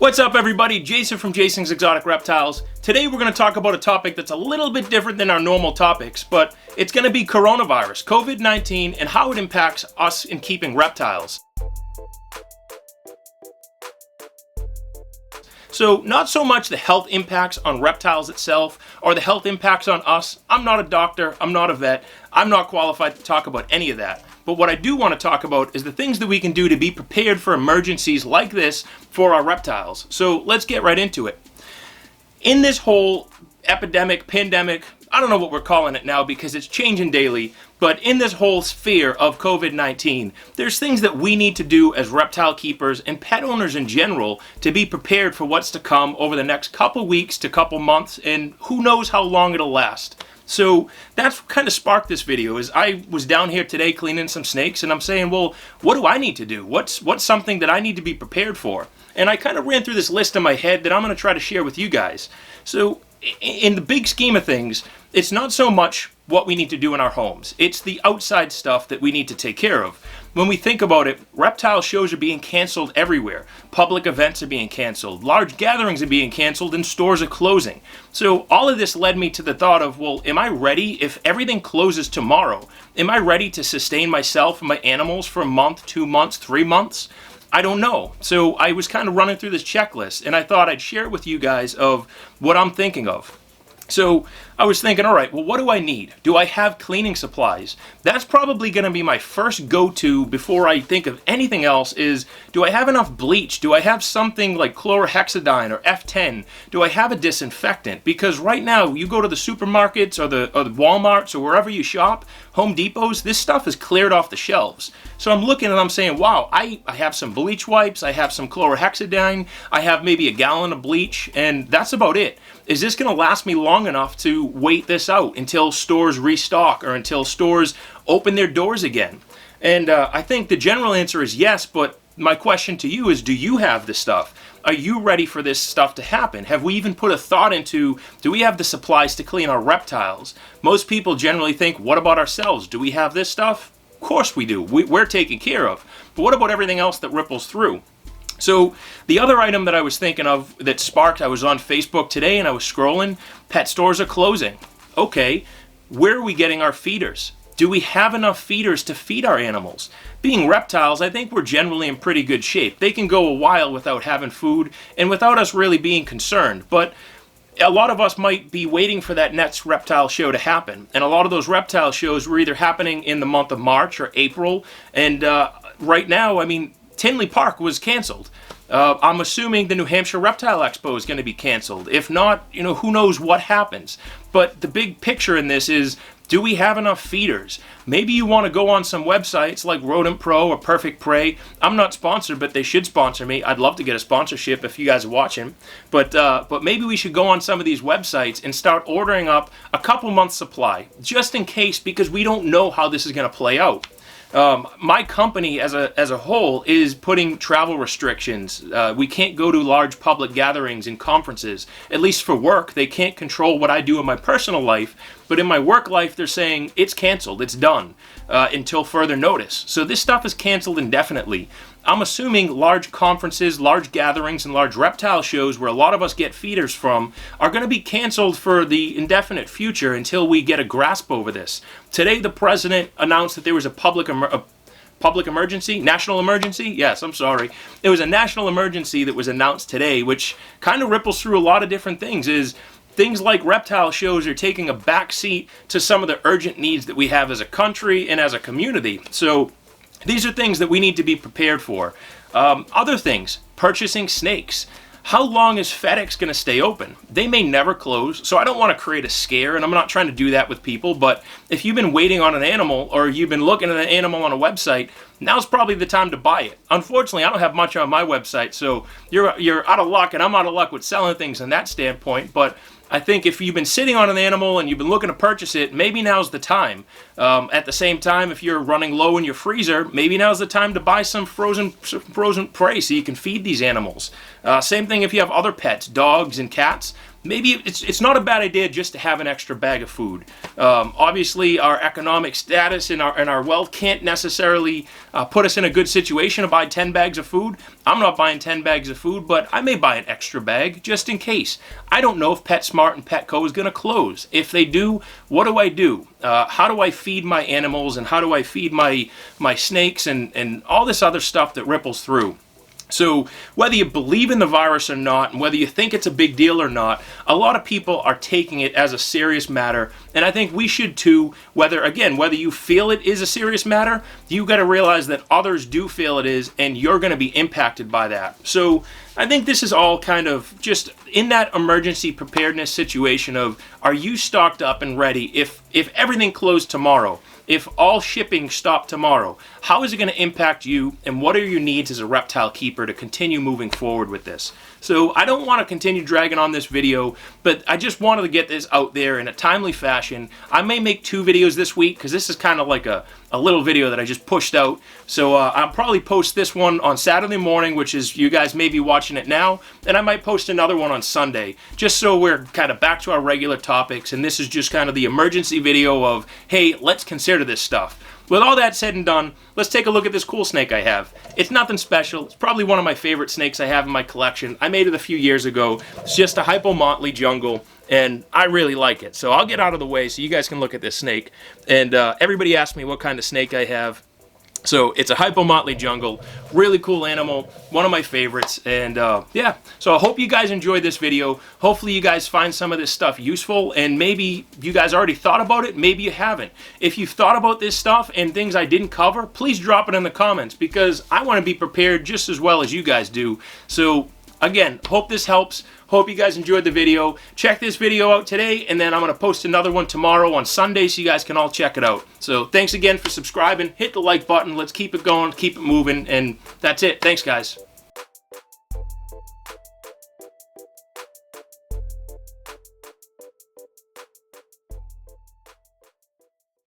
What's up everybody, Jason from Jason's Exotic Reptiles. Today we're going to talk about a topic that's a little bit different than our normal topics, but it's going to be coronavirus, COVID-19, and how it impacts us in keeping reptiles. So not so much the health impacts on reptiles itself or the health impacts on us. I'm not a doctor, I'm not a vet, I'm not qualified to talk about any of that. But what I do want to talk about is the things that we can do to be prepared for emergencies like this for our reptiles. So let's get right into it. In this whole epidemic, pandemic, I don't know what we're calling it now because it's changing daily, but in this whole sphere of COVID-19, there's things that we need to do as reptile keepers and pet owners in general to be prepared for what's to come over the next couple weeks to couple months, and who knows how long it'll last. So that's kind of sparked this video. Is I was down here today cleaning some snakes and I'm saying, well, what do I need to do? What's something that I need to be prepared for? And I kind of ran through this list in my head that I'm going to try to share with you guys. So in the big scheme of things, it's not so much what we need to do in our homes. It's the outside stuff that we need to take care of. When we think about it, reptile shows are being canceled everywhere. Public events are being canceled. Large gatherings are being canceled and stores are closing. So all of this led me to the thought of, well, am I ready if everything closes tomorrow? Am I ready to sustain myself and my animals for a month, 2 months, 3 months? I don't know. So I was kind of running through this checklist and I thought I'd share it with you guys of what I'm thinking of. So I was thinking, all right, well, what do I need? Do I have cleaning supplies? That's probably going to be my first go-to before I think of anything else is, do I have enough bleach? Do I have something like chlorhexidine or F10? Do I have a disinfectant? Because right now, you go to the supermarkets or the Walmarts or wherever you shop, Home Depots, this stuff is cleared off the shelves. So I'm looking and I'm saying, wow, I have some bleach wipes, I have some chlorhexidine, I have maybe a gallon of bleach, and that's about it. Is this going to last me long enough to wait this out until stores restock or until stores open their doors again? And I think the general answer is yes, but my question to you is, do you have this stuff? Are you ready for this stuff to happen? Have we even put a thought into, do we have the supplies to clean our reptiles? Most people generally think, what about ourselves? Do we have this stuff? Of course we do. We're taken care of. But what about everything else that ripples through? So the other item that I was thinking of that sparked, I was on Facebook today and I was scrolling, pet stores are closing. Okay, where are we getting our feeders? Do we have enough feeders to feed our animals? Being reptiles, I think we're generally in pretty good shape. They can go a while without having food and without us really being concerned. But a lot of us might be waiting for that next reptile show to happen. And a lot of those reptile shows were either happening in the month of March or April. And right now, I mean, Tinley Park was canceled. I'm assuming the New Hampshire Reptile Expo is going to be canceled. If not, you know, who knows what happens. But the big picture in this is, do we have enough feeders? Maybe you want to go on some websites like Rodent Pro or Perfect Prey. I'm not sponsored, but they should sponsor me. I'd love to get a sponsorship if you guys are watching. But maybe we should go on some of these websites and start ordering up a couple months supply, just in case, because we don't know how this is going to play out. My company as a whole is putting travel restrictions. We can't go to large public gatherings and conferences, at least for work. They can't control what I do in my personal life, but in my work life, they're saying it's canceled, it's done, until further notice. So this stuff is canceled indefinitely. I'm assuming large conferences, large gatherings, and large reptile shows where a lot of us get feeders from are going to be canceled for the indefinite future until we get a grasp over this. Today, the president announced that there was a public emergency, national emergency? Yes, I'm sorry. It was a national emergency that was announced today, which kind of ripples through a lot of different things. Things like reptile shows are taking a backseat to some of the urgent needs that we have as a country and as a community. So these are things that we need to be prepared for. Other things, purchasing snakes. How long is FedEx going to stay open? They may never close, so I don't want to create a scare, and I'm not trying to do that with people, but if you've been waiting on an animal or you've been looking at an animal on a website, now's probably the time to buy it. Unfortunately, I don't have much on my website, so you're out of luck, and I'm out of luck with selling things in that standpoint, but I think if you've been sitting on an animal and you've been looking to purchase it, maybe now's the time. At the same time, if you're running low in your freezer, maybe now's the time to buy some frozen prey so you can feed these animals. Same thing if you have other pets, dogs and cats. maybe it's not a bad idea just to have an extra bag of food. Obviously, our economic status and our wealth can't necessarily put us in a good situation to buy 10 bags of food. I'm not buying 10 bags of food, but I may buy an extra bag just in case. I don't know if PetSmart and Petco is going to close. If they do, what do I do? How do I feed my animals, and how do I feed my snakes and all this other stuff that ripples through? So whether you believe in the virus or not, and whether you think it's a big deal or not, a lot of people are taking it as a serious matter, and I think we should too. Whether you feel it is a serious matter, you got to realize that others do feel it is, and you're going to be impacted by that. So I think this is all kind of just in that emergency preparedness situation of, are you stocked up and ready if everything closed tomorrow? If all shipping stopped tomorrow, how is it going to impact you, and what are your needs as a reptile keeper to continue moving forward with this? So I don't want to continue dragging on this video, but I just wanted to get this out there in a timely fashion. I may make 2 videos this week because this is kind of like a little video that I just pushed out. So I'll probably post this one on Saturday morning, which is, you guys may be watching it now, and I might post another one on Sunday, just so we're kind of back to our regular topics, and this is just kind of the emergency video of, hey, let's consider this stuff. With all that said and done, let's take a look at this cool snake I have. It's nothing special. It's probably one of my favorite snakes I have in my collection. I made it a few years ago. It's just a hypomotley jungle, and I really like it. So I'll get out of the way so you guys can look at this snake. And everybody asked me what kind of snake I have. So it's a hypomotley jungle, really cool animal, one of my favorites, and yeah. So I hope you guys enjoyed this video. Hopefully you guys find some of this stuff useful, and maybe you guys already thought about it, maybe you haven't. If you've thought about this stuff and things I didn't cover, please drop it in the comments, because I want to be prepared just as well as you guys do. So again, hope this helps. Hope you guys enjoyed the video. Check this video out today, and then I'm going to post another one tomorrow on Sunday so you guys can all check it out. So thanks again for subscribing. Hit the like button. Let's keep it going, keep it moving, and that's it. Thanks, guys.